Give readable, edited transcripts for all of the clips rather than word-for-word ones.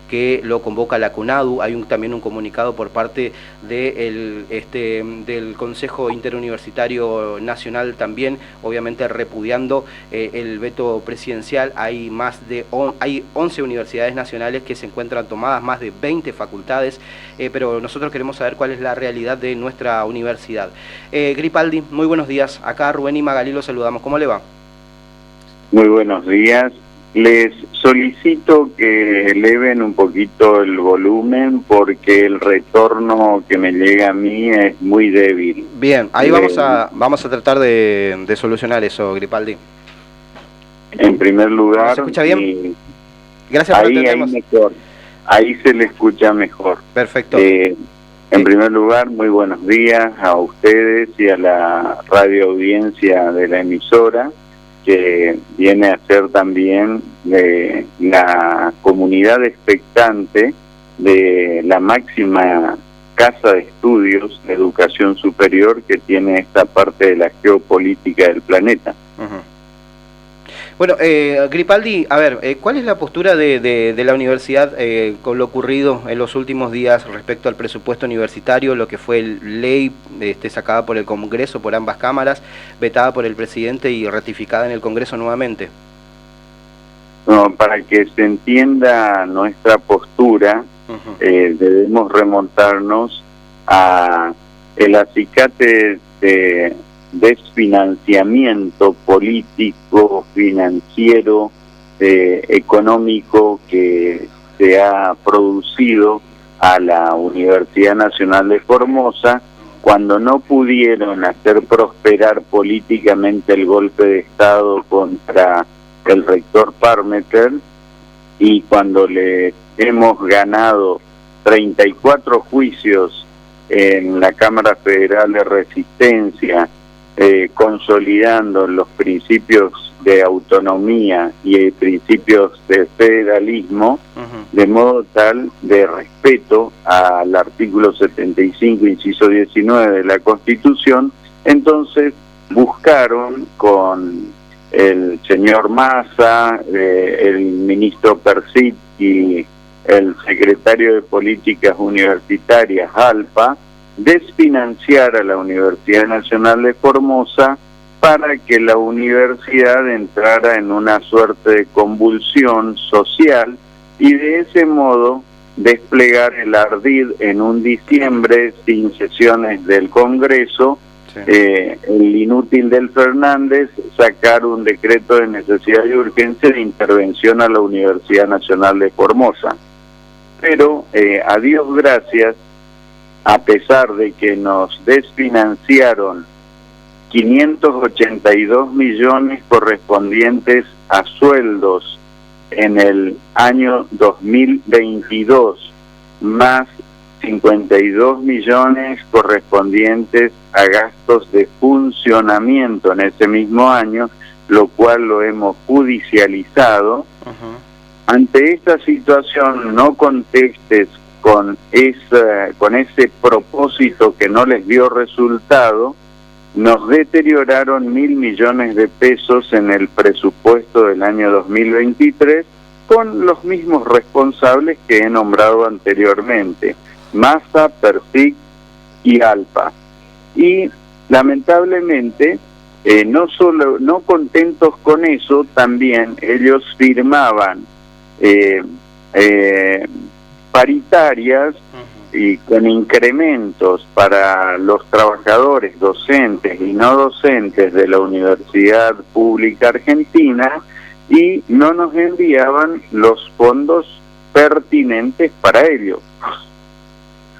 que lo convoca la CONADU. Hay también un comunicado por parte del Consejo Interuniversitario Nacional también, obviamente repudiando el veto presidencial. Hay hay 11 universidades nacionales que se encuentran tomadas, más de 20 facultades, pero nosotros queremos saber cuál es la realidad de nuestra universidad. Gripaldi, muy buenos días. Acá Rubén y Magalí los saludamos. ¿Cómo le va? Muy buenos días. Les solicito que eleven un poquito el volumen porque el retorno que me llega a mí es muy débil. Bien, ahí vamos a tratar de solucionar eso, Gripaldi. En primer lugar... ¿Se escucha bien? Gracias por atendernos. Ahí mejor. Ahí se le escucha mejor. Perfecto. En primer lugar, muy buenos días a ustedes y a la radio audiencia de la emisora, que viene a ser también la comunidad expectante de la máxima casa de estudios de educación superior que tiene esta parte de la geopolítica del planeta. Bueno, Gripaldi, a ver, ¿cuál es la postura de la universidad con lo ocurrido en los últimos días respecto al presupuesto universitario, lo que fue ley sacada por el Congreso, por ambas cámaras, vetada por el presidente y ratificada en el Congreso nuevamente? No, para que se entienda nuestra postura, debemos remontarnos a el acicate de desfinanciamiento político, financiero, económico que se ha producido a la Universidad Nacional de Formosa cuando no pudieron hacer prosperar políticamente el golpe de Estado contra el rector Parmeter, y cuando le hemos ganado 34 juicios en la Cámara Federal de Resistencia, consolidando los principios de autonomía y principios de federalismo, de modo tal de respeto al artículo 75, inciso 19 de la Constitución. Entonces buscaron con el señor Massa, el ministro Persit y el secretario de Políticas Universitarias, Alpa, desfinanciar a la Universidad Nacional de Formosa para que la universidad entrara en una suerte de convulsión social y de ese modo desplegar el ardid en un diciembre sin sesiones del Congreso, el inútil del Fernández, sacar un decreto de necesidad y urgencia de intervención a la Universidad Nacional de Formosa. Pero, a Dios gracias, a pesar de que nos desfinanciaron 582 millones correspondientes a sueldos en el año 2022, más 52 millones correspondientes a gastos de funcionamiento en ese mismo año, lo cual lo hemos judicializado. Ante esta situación, no contestes con ese propósito que no les dio resultado. Nos deterioraron 1.000 millones de pesos en el presupuesto del año 2023 con los mismos responsables que he nombrado anteriormente, Massa, Persic y Alpa. Y lamentablemente, no contentos con eso, también ellos firmaban paritarias y con incrementos para los trabajadores docentes y no docentes de la Universidad Pública Argentina, y no nos enviaban los fondos pertinentes para ello.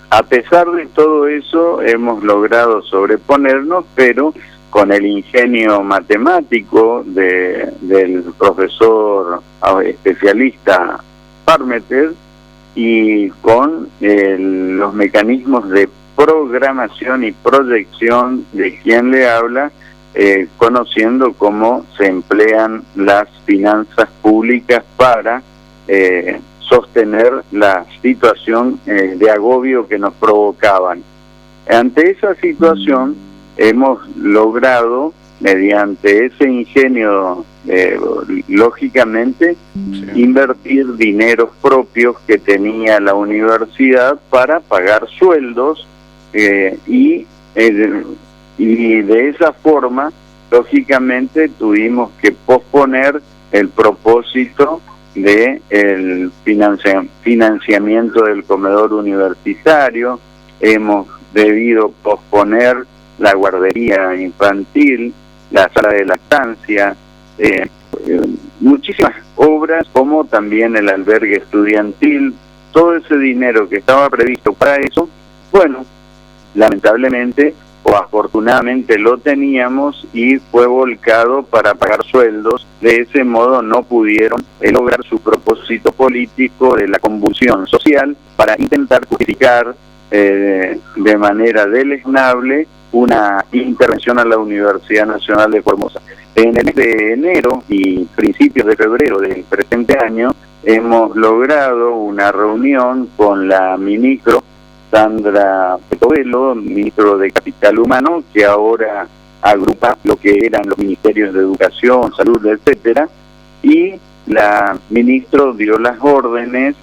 A pesar de todo eso, hemos logrado sobreponernos, pero con el ingenio matemático del profesor especialista Parmeter y con los mecanismos de programación y proyección de quien le habla, conociendo cómo se emplean las finanzas públicas para sostener la situación de agobio que nos provocaban. Ante esa situación hemos logrado, mediante ese ingenio lógicamente, Sí. invertir dineros propios que tenía la universidad para pagar sueldos y de esa forma, lógicamente, tuvimos que posponer el propósito de el financiamiento del comedor universitario. Hemos debido posponer la guardería infantil, la sala de lactancia, muchísimas obras, como también el albergue estudiantil. Todo ese dinero que estaba previsto para eso, bueno, lamentablemente o afortunadamente lo teníamos y fue volcado para pagar sueldos. De ese modo no pudieron lograr su propósito político de la convulsión social para intentar justificar de manera deleznable una intervención a la Universidad Nacional de Formosa. En el mes de enero y principios de febrero del presente año hemos logrado una reunión con la ministra Sandra Petovelo, ministro de Capital Humano, que ahora agrupa lo que eran los ministerios de Educación, Salud, etcétera, y la ministra dio las órdenes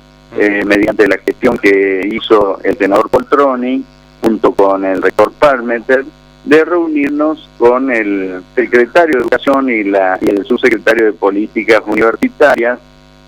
mediante la gestión que hizo el senador Poltroni junto con el rector Parmeter, de reunirnos con el secretario de Educación y el subsecretario de Políticas Universitarias,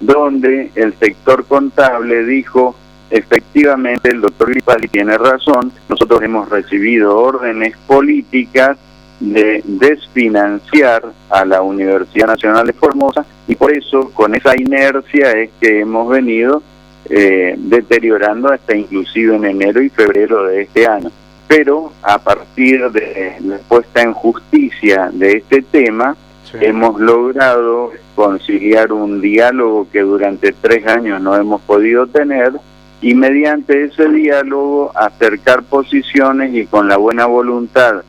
donde el sector contable dijo: efectivamente, el doctor Gripaldi tiene razón, nosotros hemos recibido órdenes políticas de desfinanciar a la Universidad Nacional de Formosa, y por eso, con esa inercia, es que hemos venido deteriorando hasta inclusive en enero y febrero de este año. Pero a partir de la puesta en justicia de este tema, sí, hemos logrado conciliar un diálogo que durante 3 años no hemos podido tener, y mediante ese diálogo acercar posiciones, y con la buena voluntad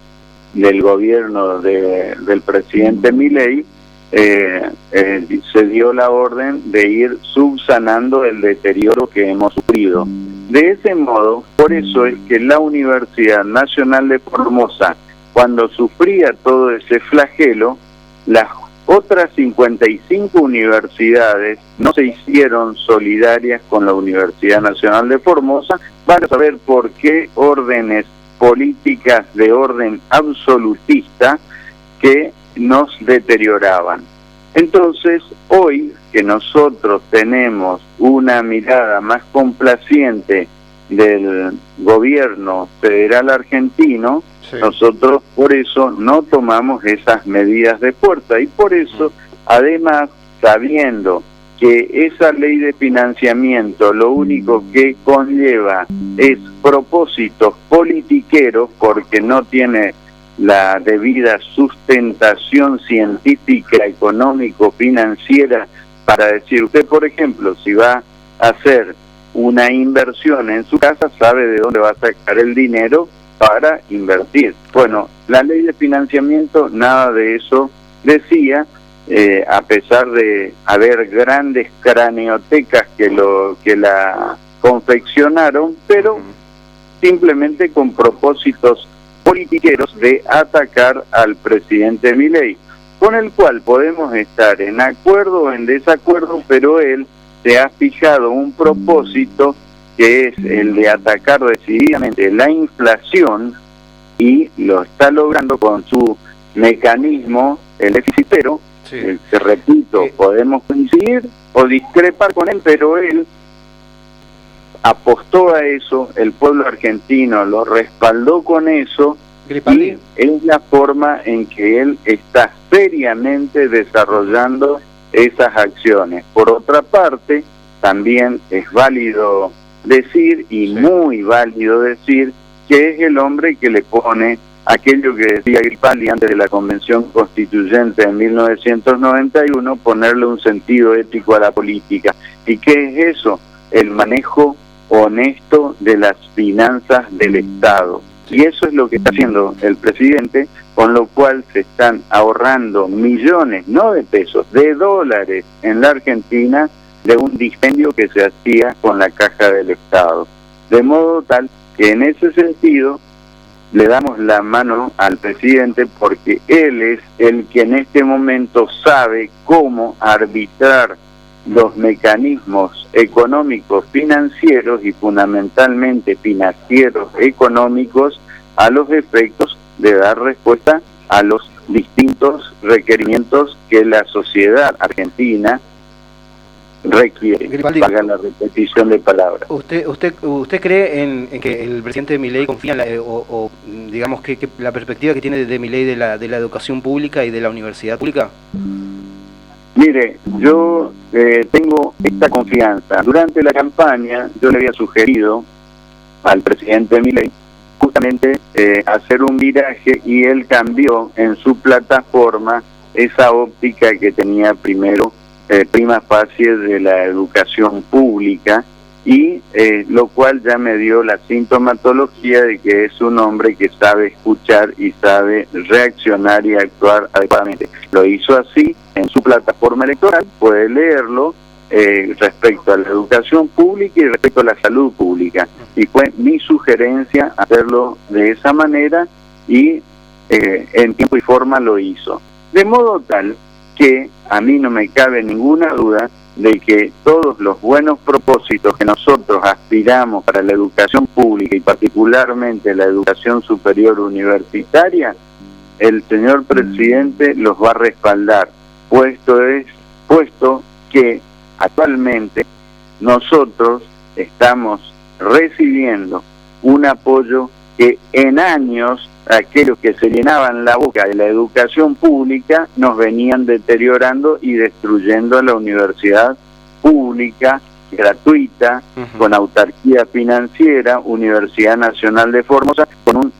del gobierno del presidente Milei, se dio la orden de ir subsanando el deterioro que hemos sufrido. De ese modo, por eso es que la Universidad Nacional de Formosa, cuando sufría todo ese flagelo, las otras 55 universidades no se hicieron solidarias con la Universidad Nacional de Formosa. Van a saber por qué órdenes políticas de orden absolutista que nos deterioraban. Entonces, hoy que nosotros tenemos una mirada más complaciente del gobierno federal argentino, sí, nosotros por eso no tomamos esas medidas de fuerza, y por eso, además, sabiendo que esa ley de financiamiento lo único que conlleva es propósitos politiqueros, porque no tiene la debida sustentación científica, económico, financiera, para decir, usted, por ejemplo, si va a hacer una inversión en su casa, sabe de dónde va a sacar el dinero para invertir. Bueno, la ley de financiamiento nada de eso decía, a pesar de haber grandes craniotecas que la confeccionaron, pero simplemente con propósitos politiqueros de atacar al presidente Milei, con el cual podemos estar en acuerdo o en desacuerdo, pero él se ha fijado un propósito que es el de atacar decididamente la inflación, y lo está logrando con su mecanismo, el déficit cero. Sí. Que repito, podemos coincidir o discrepar con él, pero él apostó a eso, el pueblo argentino lo respaldó con eso, Gripaldi, y es la forma en que él está seriamente desarrollando esas acciones. Por otra parte, también es válido decir, y sí, muy válido decir, que es el hombre que le pone aquello que decía Gripaldi antes de la Convención Constituyente de 1991, ponerle un sentido ético a la política. ¿Y qué es eso? El manejo honesto de las finanzas del Estado. Y eso es lo que está haciendo el presidente, con lo cual se están ahorrando millones, no de pesos, de dólares en la Argentina, de un dispendio que se hacía con la caja del Estado. De modo tal que en ese sentido le damos la mano al presidente porque él es el que en este momento sabe cómo arbitrar los mecanismos económicos financieros y fundamentalmente financieros económicos a los efectos de dar respuesta a los distintos requerimientos que la sociedad argentina requiere. Paga la repetición de palabras. ¿Usted cree en que el presidente Milei confía en digamos que la perspectiva que tiene de Milei de la educación pública y de la universidad pública? Mire, yo tengo esta confianza. Durante la campaña yo le había sugerido al presidente Milei justamente hacer un viraje, y él cambió en su plataforma esa óptica que tenía primero prima facie de la educación pública, y lo cual ya me dio la sintomatología de que es un hombre que sabe escuchar y sabe reaccionar y actuar adecuadamente. Lo hizo así en su plataforma electoral, puede leerlo, respecto a la educación pública y respecto a la salud pública, y fue mi sugerencia hacerlo de esa manera, y en tiempo y forma lo hizo, de modo tal que a mí no me cabe ninguna duda de que todos los buenos propósitos que nosotros aspiramos para la educación pública y particularmente la educación superior universitaria, el señor presidente los va a respaldar, puesto que actualmente nosotros estamos recibiendo un apoyo que en años aquellos que se llenaban la boca de la educación pública nos venían deteriorando y destruyendo la universidad pública, gratuita, con autarquía financiera, Universidad Nacional de Formosa, con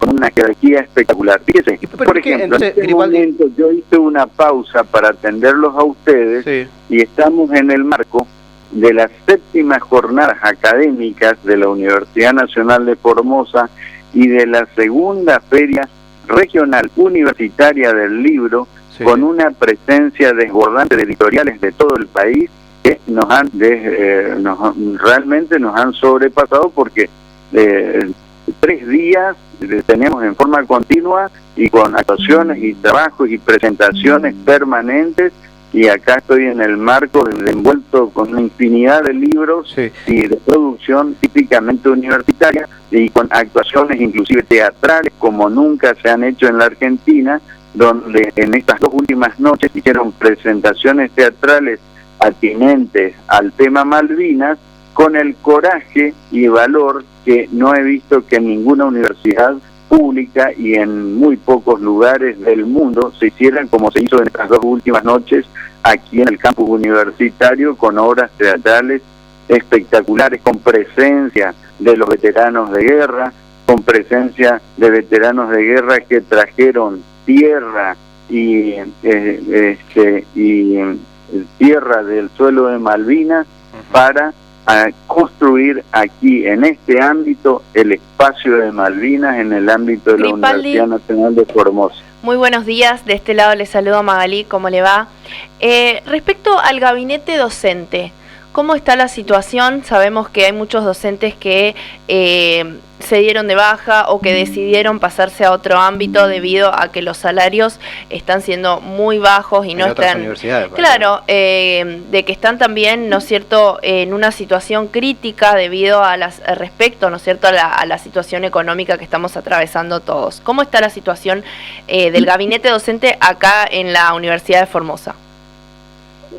una jerarquía espectacular. Fíjese, por ejemplo, en este momento yo hice una pausa para atenderlos a ustedes, sí, y estamos en el marco de las 7ª jornadas académicas de la Universidad Nacional de Formosa y de la 2ª Feria Regional Universitaria del Libro, sí, con una presencia desbordante de editoriales de todo el país que realmente nos han sobrepasado, porque 3 días tenemos en forma continua y con actuaciones y trabajos y presentaciones permanentes, y acá estoy en el marco envuelto con una infinidad de libros, sí, y de producción típicamente universitaria, y con actuaciones inclusive teatrales como nunca se han hecho en la Argentina, donde en estas 2 últimas noches hicieron presentaciones teatrales atinentes al tema Malvinas, con el coraje y valor que no he visto que en ninguna universidad pública y en muy pocos lugares del mundo se hicieran como se hizo en estas 2 últimas noches aquí en el campus universitario, con obras teatrales espectaculares, con presencia de los veteranos de guerra, con presencia de veteranos de guerra que trajeron tierra y tierra del suelo de Malvinas para construir aquí en este ámbito el espacio de Malvinas en el ámbito de la Universidad Nacional de Formosa. Muy buenos días, de este lado les saludo a Magalí, ¿cómo le va? Respecto al gabinete docente, ¿cómo está la situación? Sabemos que hay muchos docentes que se dieron de baja o que decidieron pasarse a otro ámbito debido a que los salarios están siendo muy bajos y no están... Claro, de que están también, ¿no es cierto?, en una situación crítica debido a respecto, ¿no es cierto?, a la situación económica que estamos atravesando todos. ¿Cómo está la situación del gabinete docente acá en la Universidad de Formosa?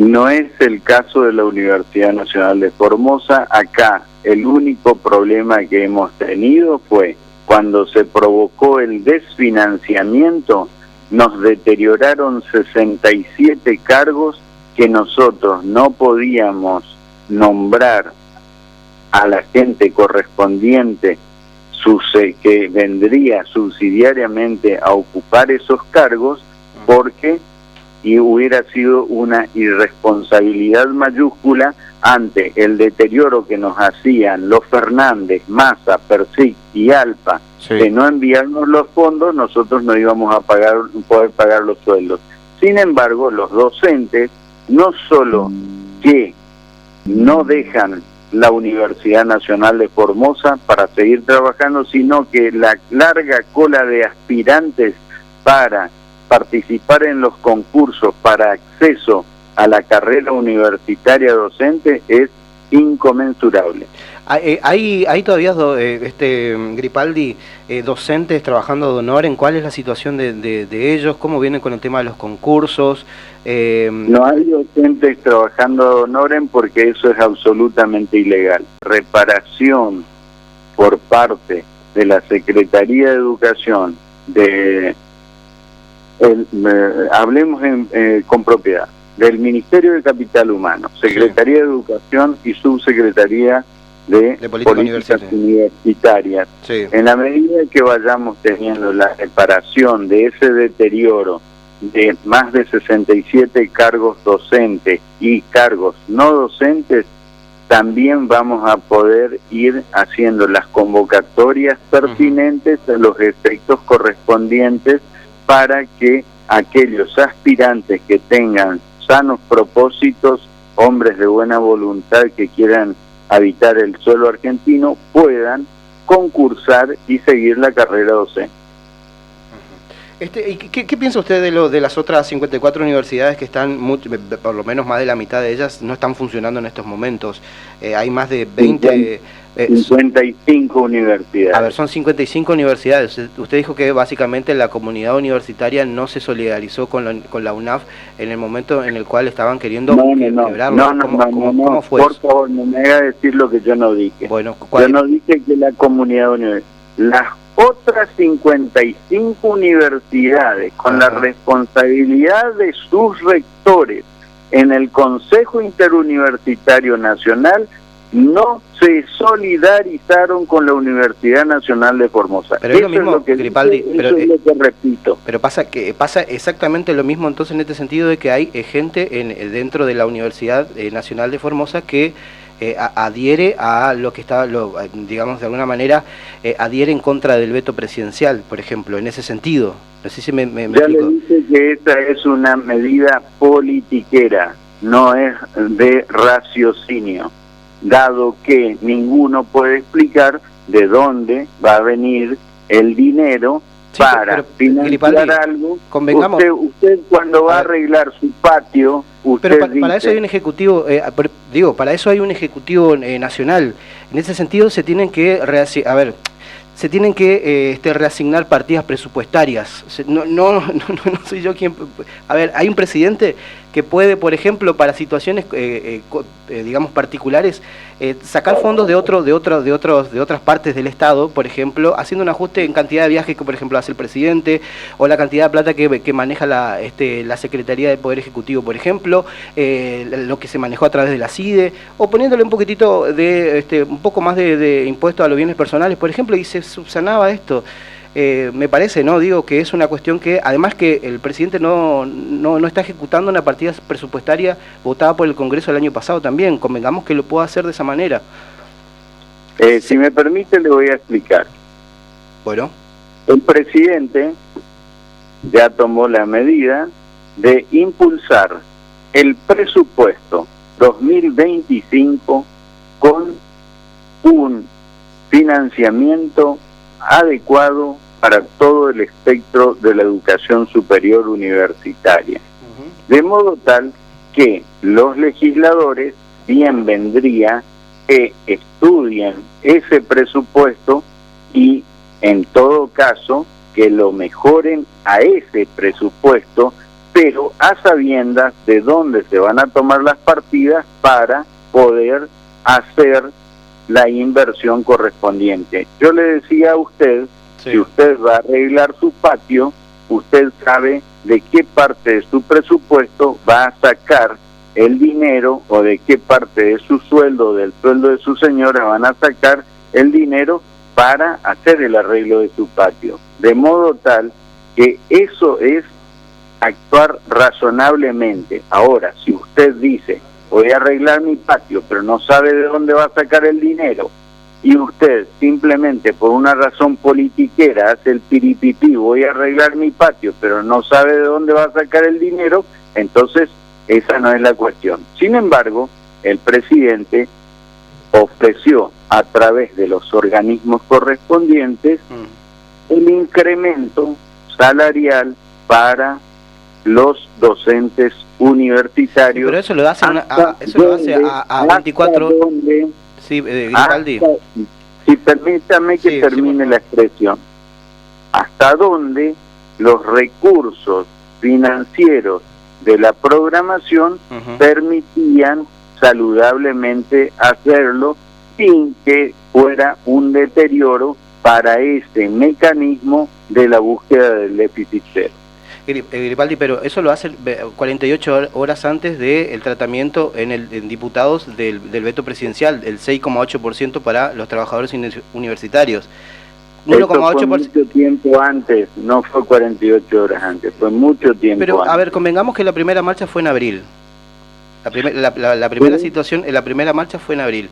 No es el caso de la Universidad Nacional de Formosa. Acá el único problema que hemos tenido fue cuando se provocó el desfinanciamiento, nos deterioraron 67 cargos que nosotros no podíamos nombrar a la gente correspondiente que vendría subsidiariamente a ocupar esos cargos, porque hubiera sido una irresponsabilidad mayúscula ante el deterioro que nos hacían los Fernández, Massa, Persic y Alpa, sí, de no enviarnos los fondos. Nosotros no íbamos a poder pagar los sueldos. Sin embargo, los docentes no solo que no dejan la Universidad Nacional de Formosa para seguir trabajando, sino que la larga cola de aspirantes para participar en los concursos para acceso a la carrera universitaria docente es inconmensurable. ¿Hay todavía, Gripaldi, docentes trabajando de honor? ¿En cuál es la situación de ellos? ¿Cómo vienen con el tema de los concursos? No hay docentes trabajando de honor porque eso es absolutamente ilegal. Reparación por parte de la Secretaría de Educación, hablemos con propiedad, del Ministerio de Capital Humano, Secretaría de Educación y Subsecretaría de Políticas Universitarias. Sí. En la medida que vayamos teniendo la reparación de ese deterioro de más de 67 cargos docentes y cargos no docentes, también vamos a poder ir haciendo las convocatorias pertinentes a los efectos correspondientes para que aquellos aspirantes que tengan sanos propósitos, hombres de buena voluntad que quieran habitar el suelo argentino, puedan concursar y seguir la carrera docente. ¿Qué piensa usted de las otras 54 universidades que están, por lo menos más de la mitad de ellas, no están funcionando en estos momentos? Hay más de 20... 55 universidades. A ver, son 55 universidades. Usted dijo que básicamente la comunidad universitaria no se solidarizó con la UNAF en el momento en el cual estaban queriendo quebrarlo. ¿Cómo fue por eso? Favor, no me haga decir lo que yo no dije. Bueno, yo no dije que la comunidad universitaria. Las otras 55 universidades, con la responsabilidad de sus rectores en el Consejo Interuniversitario Nacional, no se solidarizaron con la Universidad Nacional de Formosa. Pero es lo mismo, Gripaldi, eso es lo que repito. Pero pasa exactamente lo mismo entonces en este sentido de que hay gente dentro de la Universidad Nacional de Formosa que adhiere a lo que está, digamos de alguna manera, adhiere en contra del veto presidencial, por ejemplo, en ese sentido. No sé si me ya explico. Le dije que esta es una medida politiquera, no es de raciocinio, dado que ninguno puede explicar de dónde va a venir el dinero para financiar algo. Convengamos. Usted cuando va a arreglar su patio, usted pero para eso hay un ejecutivo, para eso hay un ejecutivo nacional. En ese sentido se tienen que reasignar partidas presupuestarias. No soy yo quien... A ver, hay un presidente que puede, por ejemplo, para situaciones, digamos, particulares, sacar fondos de otras partes del Estado, por ejemplo, haciendo un ajuste en cantidad de viajes que, por ejemplo, hace el presidente, o la cantidad de plata que maneja la Secretaría del Poder Ejecutivo, por ejemplo, lo que se manejó a través de la CIDE, o poniéndole un poquitito un poco más de impuesto a los bienes personales, por ejemplo, y se subsanaba esto. Me parece, digo que es una cuestión que, además que el presidente no está ejecutando una partida presupuestaria votada por el Congreso el año pasado también, convengamos que lo pueda hacer de esa manera. Si me permite, le voy a explicar. Bueno. El presidente ya tomó la medida de impulsar el presupuesto 2025 con un financiamiento adecuado para todo el espectro de la educación superior universitaria. De modo tal que los legisladores bien vendría que estudien ese presupuesto y en todo caso que lo mejoren a ese presupuesto, pero a sabiendas de dónde se van a tomar las partidas para poder hacer la inversión correspondiente. Yo le decía a usted, si usted va a arreglar su patio, usted sabe de qué parte de su presupuesto va a sacar el dinero o de qué parte de su sueldo, del sueldo de su señora, van a sacar el dinero para hacer el arreglo de su patio. De modo tal que eso es actuar razonablemente. Ahora, si usted dice, voy a arreglar mi patio, pero no sabe de dónde va a sacar el dinero, y usted simplemente por una razón politiquera hace el piripipí, voy a arreglar mi patio, pero no sabe de dónde va a sacar el dinero, entonces esa no es la cuestión. Sin embargo, el presidente ofreció a través de los organismos correspondientes el incremento salarial para los docentes universitarios. Sí, pero eso lo hace a 24... Sí, Grimaldi. Si permítame que termine la expresión. Hasta donde los recursos financieros de la programación permitían saludablemente hacerlo sin que fuera un deterioro para ese mecanismo de la búsqueda del déficit cero. Grimaldi, pero eso lo hace 48 horas antes del tratamiento en diputados del veto presidencial, el 6,8% para los trabajadores universitarios. 1,8%. Mucho tiempo antes, no fue 48 horas antes, fue mucho tiempo pero, antes. A ver, convengamos que la primera marcha fue en abril. La primera situación, la primera marcha fue en abril.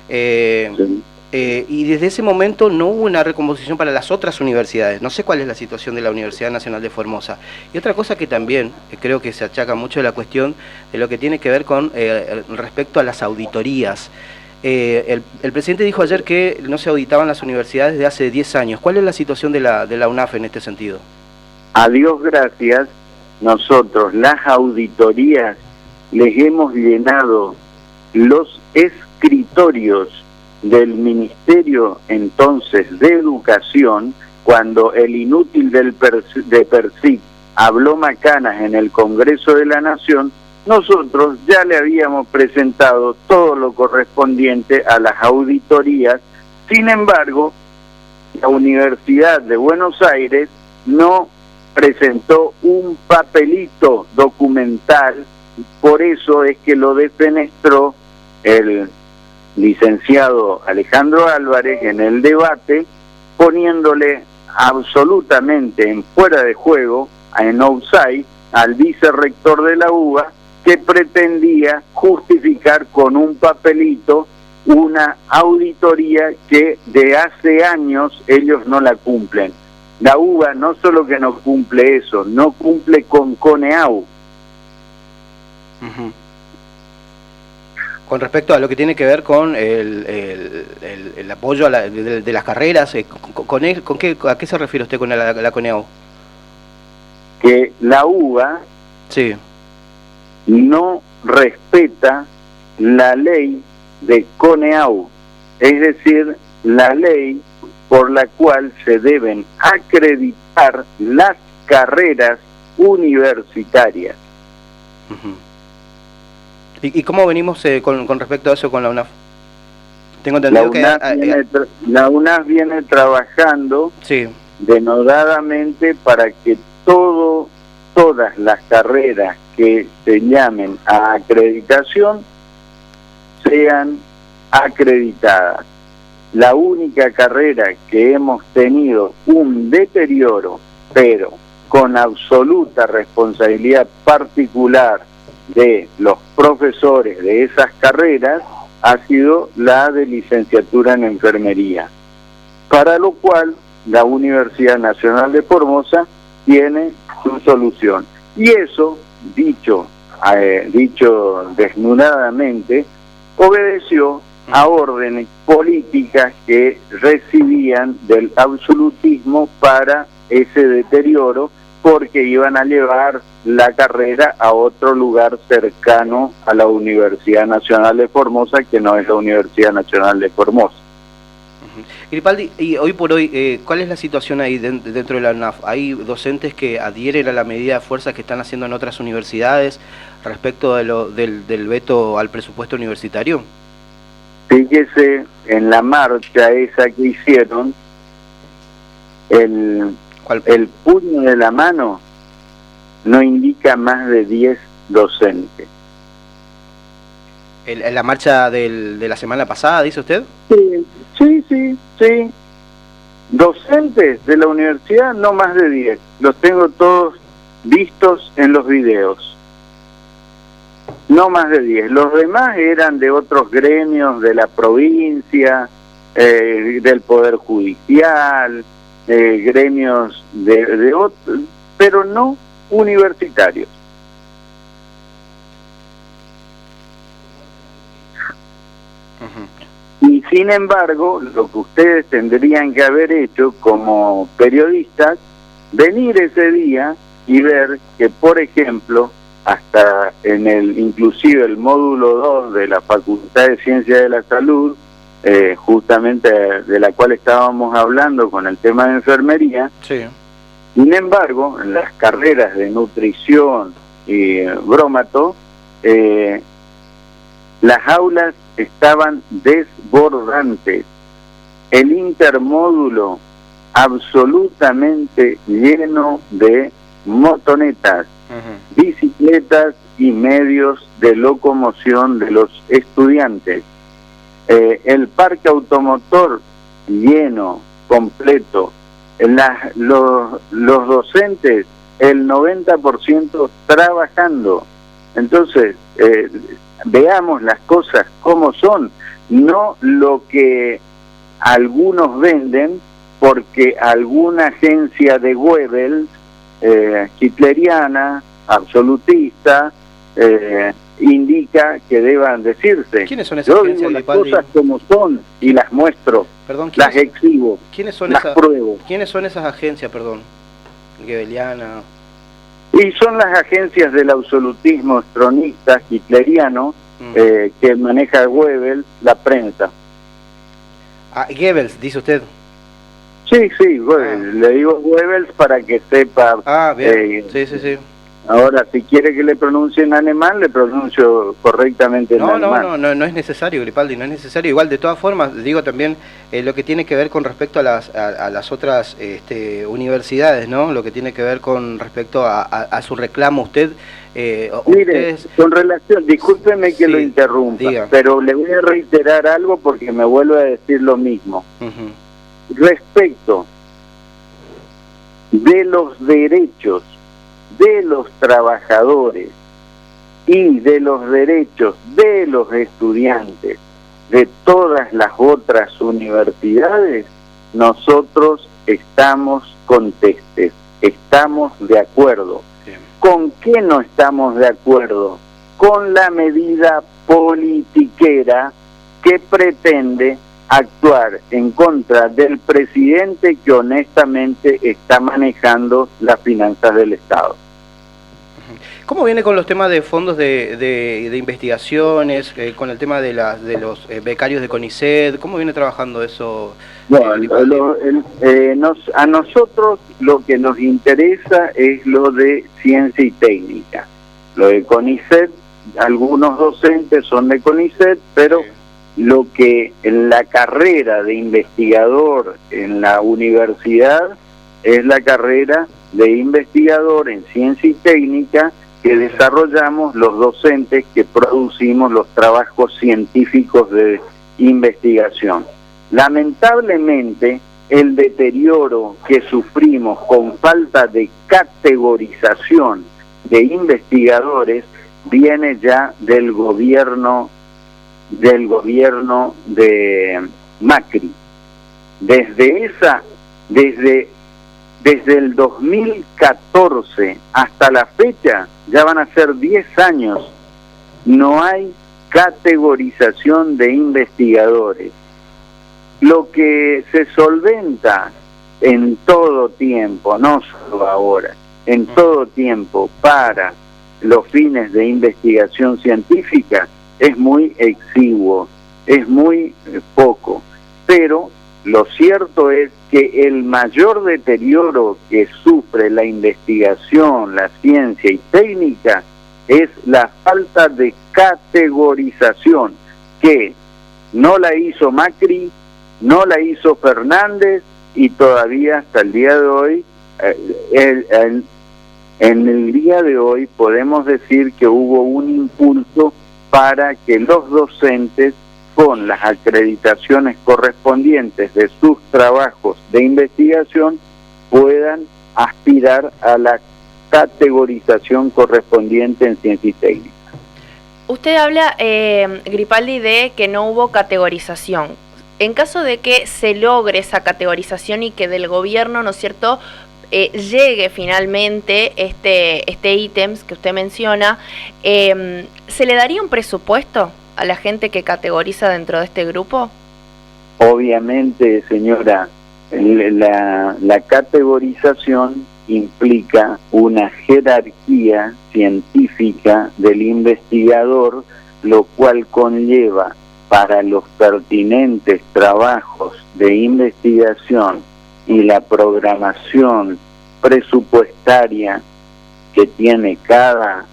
Sí. Y desde ese momento no hubo una recomposición para las otras universidades. No sé cuál es la situación de la Universidad Nacional de Formosa. Y otra cosa que también creo que se achaca mucho a la cuestión de lo que tiene que ver con respecto a las auditorías. El presidente dijo ayer que no se auditaban las universidades desde hace 10 años. ¿Cuál es la situación de la UNAF en este sentido? A Dios gracias, nosotros las auditorías les hemos llenado los escritorios del Ministerio entonces de Educación, cuando el inútil de Persic habló macanas en el Congreso de la Nación. Nosotros ya le habíamos presentado todo lo correspondiente a las auditorías. Sin embargo, la Universidad de Buenos Aires no presentó un papelito documental, por eso es que lo defenestró el licenciado Alejandro Álvarez en el debate, poniéndole absolutamente en fuera de juego, en offside, al vicerrector de la UBA, que pretendía justificar con un papelito una auditoría que de hace años ellos no la cumplen. La UBA no solo que no cumple eso, no cumple con CONEAU. Con respecto a lo que tiene que ver con el apoyo de las carreras, ¿a qué se refiere usted con la CONEAU? Que la UBA sí. no respeta la ley de CONEAU, es decir, la ley por la cual se deben acreditar las carreras universitarias. ¿Y cómo venimos con respecto a eso con la UNAF? Tengo entendido la UNAF viene trabajando sí. denodadamente para que todas las carreras que se llamen a acreditación sean acreditadas. La única carrera que hemos tenido un deterioro, pero con absoluta responsabilidad particular de los profesores de esas carreras, ha sido la de licenciatura en enfermería, para lo cual la Universidad Nacional de Formosa tiene su solución. Y eso, dicho desnudadamente, obedeció a órdenes políticas que recibían del absolutismo para ese deterioro, porque iban a llevar la carrera a otro lugar cercano a la Universidad Nacional de Formosa, que no es la Universidad Nacional de Formosa. Grimaldi, y hoy por hoy, ¿cuál es la situación ahí dentro de la UNAF? ¿Hay docentes que adhieren a la medida de fuerza que están haciendo en otras universidades respecto de del veto al presupuesto universitario? Fíjese, en la marcha esa que hicieron, el puño de la mano no indica más de 10 docentes. ¿La marcha de la semana pasada, dice usted? Sí. Docentes de la universidad, no más de 10. Los tengo todos vistos en los videos. No más de 10. Los demás eran de otros gremios de la provincia, del Poder Judicial, gremios de otros, pero no universitarios. sin embargo, lo que ustedes tendrían que haber hecho como periodistas, venir ese día y ver que, por ejemplo, hasta inclusive el módulo 2 de la Facultad de Ciencias de la Salud, justamente de la cual estábamos hablando con el tema de enfermería, sí. Sin embargo, en las carreras de nutrición y bromato, las aulas estaban desbordantes, el intermódulo absolutamente lleno de motonetas, bicicletas y medios de locomoción de los estudiantes. El parque automotor lleno, completo. Los docentes, el 90% trabajando. Entonces, veamos las cosas como son, no lo que algunos venden, porque alguna agencia de Goebbels, hitleriana, absolutista, indica que deban decirse. ¿Quiénes son esas Yo agencias, digo las Gripaldi? cosas como son y las muestro, Perdón, las exhibo, ¿quiénes son las pruebo. ¿Quiénes son esas agencias, perdón? Goebbeliana. Y son las agencias del absolutismo estronista hitleriano que maneja Goebbels, la prensa. Ah, Goebbels, dice usted. Sí, Goebbels. Le digo Goebbels para que sepa. Ah, bien. Sí. Ahora, si quiere que le pronuncie en alemán, le pronuncio correctamente en alemán. No es necesario, Gripaldi, no es necesario. Igual, de todas formas, digo también lo que tiene que ver con respecto a las otras universidades, ¿no? Lo que tiene que ver con respecto a su reclamo. Mire, ustedes... con relación, discúlpeme que lo interrumpa, diga. Pero le voy a reiterar algo porque me vuelve a decir lo mismo. Respecto de los derechos de los trabajadores y de los derechos de los estudiantes de todas las otras universidades, nosotros estamos contestes, estamos de acuerdo. Bien. ¿Con qué no estamos de acuerdo? Con la medida politiquera que pretende actuar en contra del presidente que honestamente está manejando las finanzas del Estado. ¿Cómo viene con los temas de fondos de investigaciones, con el tema de los becarios de CONICET? ¿Cómo viene trabajando eso? Bueno, a nosotros lo que nos interesa es lo de ciencia y técnica. Lo de CONICET, algunos docentes son de CONICET, pero lo que en la carrera de investigador en la universidad es la carrera de investigador en ciencia y técnica que desarrollamos los docentes que producimos los trabajos científicos de investigación. Lamentablemente, el deterioro que sufrimos con falta de categorización de investigadores viene ya del gobierno de Macri. Desde el 2014 hasta la fecha, ya van a ser 10 años, no hay categorización de investigadores. Lo que se solventa en todo tiempo, no solo ahora, en todo tiempo para los fines de investigación científica es muy exiguo, es muy poco, pero lo cierto es que el mayor deterioro que sufre la investigación, la ciencia y técnica es la falta de categorización, que no la hizo Macri, no la hizo Fernández y todavía hasta el día de hoy, en el día de hoy podemos decir que hubo un impulso para que los docentes con las acreditaciones correspondientes de sus trabajos de investigación puedan aspirar a la categorización correspondiente en ciencia y técnica. Usted habla, Gripaldi, de que no hubo categorización. En caso de que se logre esa categorización y que del gobierno, ¿no es cierto?, llegue finalmente este ítems que usted menciona, ¿se le daría un presupuesto a la gente que categoriza dentro de este grupo? Obviamente, señora, la categorización implica una jerarquía científica del investigador, lo cual conlleva para los pertinentes trabajos de investigación y la programación presupuestaria que tiene cada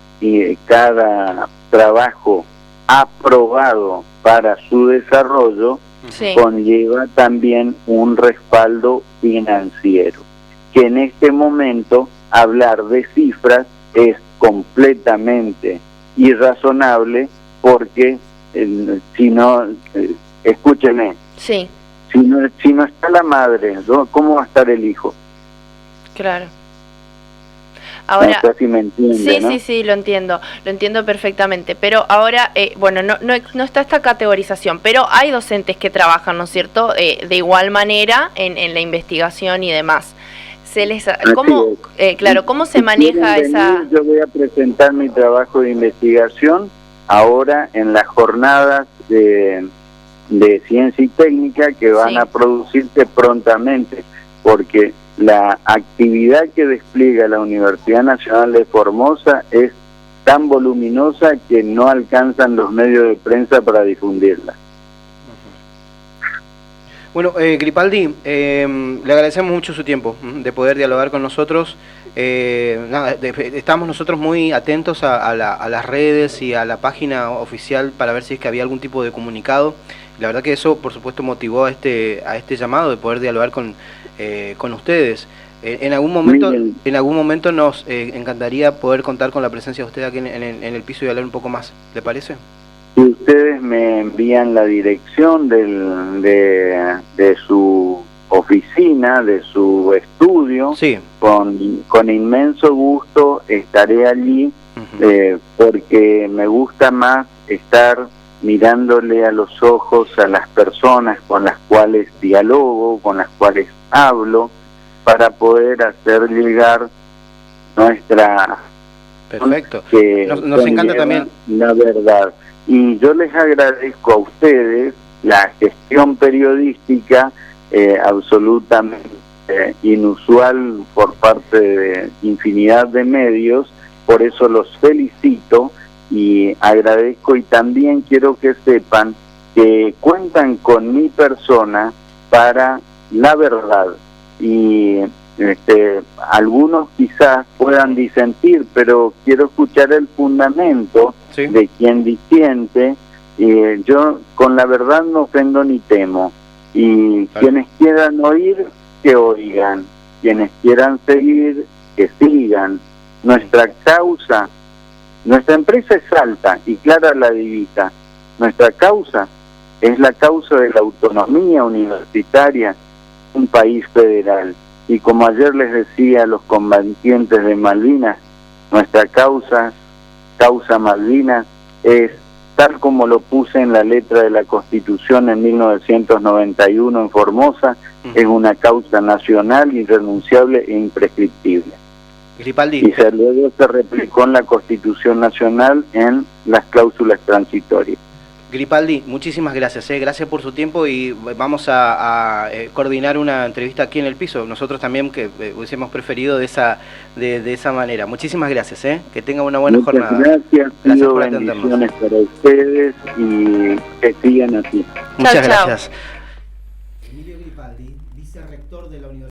trabajo aprobado para su desarrollo, Sí. conlleva también un respaldo financiero, que en este momento hablar de cifras es completamente irrazonable, porque si no, escúcheme, Sí, si no está la madre, ¿no? ¿Cómo va a estar el hijo? claro. Ahora, No sé si me entiende, sí, ¿no? sí, lo entiendo perfectamente, pero ahora, bueno, no está esta categorización, pero hay docentes que trabajan, ¿no es cierto?, de igual manera en la investigación y demás. ¿Cómo, claro, cómo se maneja quieren esa...? venir, yo voy a presentar mi trabajo de investigación ahora en las jornadas de ciencia y técnica que van a producirse prontamente, porque la actividad que despliega la Universidad Nacional de Formosa es tan voluminosa que no alcanzan los medios de prensa para difundirla. Bueno, Gripaldi, le agradecemos mucho su tiempo de poder dialogar con nosotros. Estamos nosotros muy atentos a las redes y a la página oficial para ver si es que había algún tipo de comunicado. La verdad que eso, por supuesto, motivó a este llamado de poder dialogar con ustedes. En algún momento nos encantaría poder contar con la presencia de usted aquí en el piso y hablar un poco más. ¿Le parece? Si ustedes me envían la dirección de su oficina, de su estudio, sí, con inmenso gusto estaré allí, porque me gusta más estar mirándole a los ojos a las personas con las cuales dialogo, con las cuales hablo, para poder hacer llegar nuestra... Perfecto. Que nos encanta también la verdad. Y yo les agradezco a ustedes la gestión periodística absolutamente inusual por parte de infinidad de medios, por eso los felicito y agradezco, y también quiero que sepan que cuentan con mi persona para la verdad, y algunos quizás puedan disentir, pero quiero escuchar el fundamento de quien disiente. Yo con la verdad no ofendo ni temo, y quienes quieran oír, que oigan, quienes quieran seguir, que sigan. Nuestra causa, nuestra empresa es alta y clara la divisa. Nuestra causa es la causa de la autonomía universitaria, un país federal. Y como ayer les decía a los combatientes de Malvinas, nuestra causa Malvinas, es tal como lo puse en la letra de la Constitución en 1991 en Formosa, es una causa nacional, irrenunciable e imprescriptible. Gripaldi, y luego se replicó en la Constitución Nacional en las cláusulas transitorias. Gripaldi, muchísimas gracias, gracias por su tiempo, y vamos a coordinar una entrevista aquí en el piso. Nosotros también que hubiésemos preferido de esa manera. Muchísimas gracias, que tengan una buena jornada. Gracias por atendernos. Bendiciones para ustedes y que sigan así. Muchas gracias.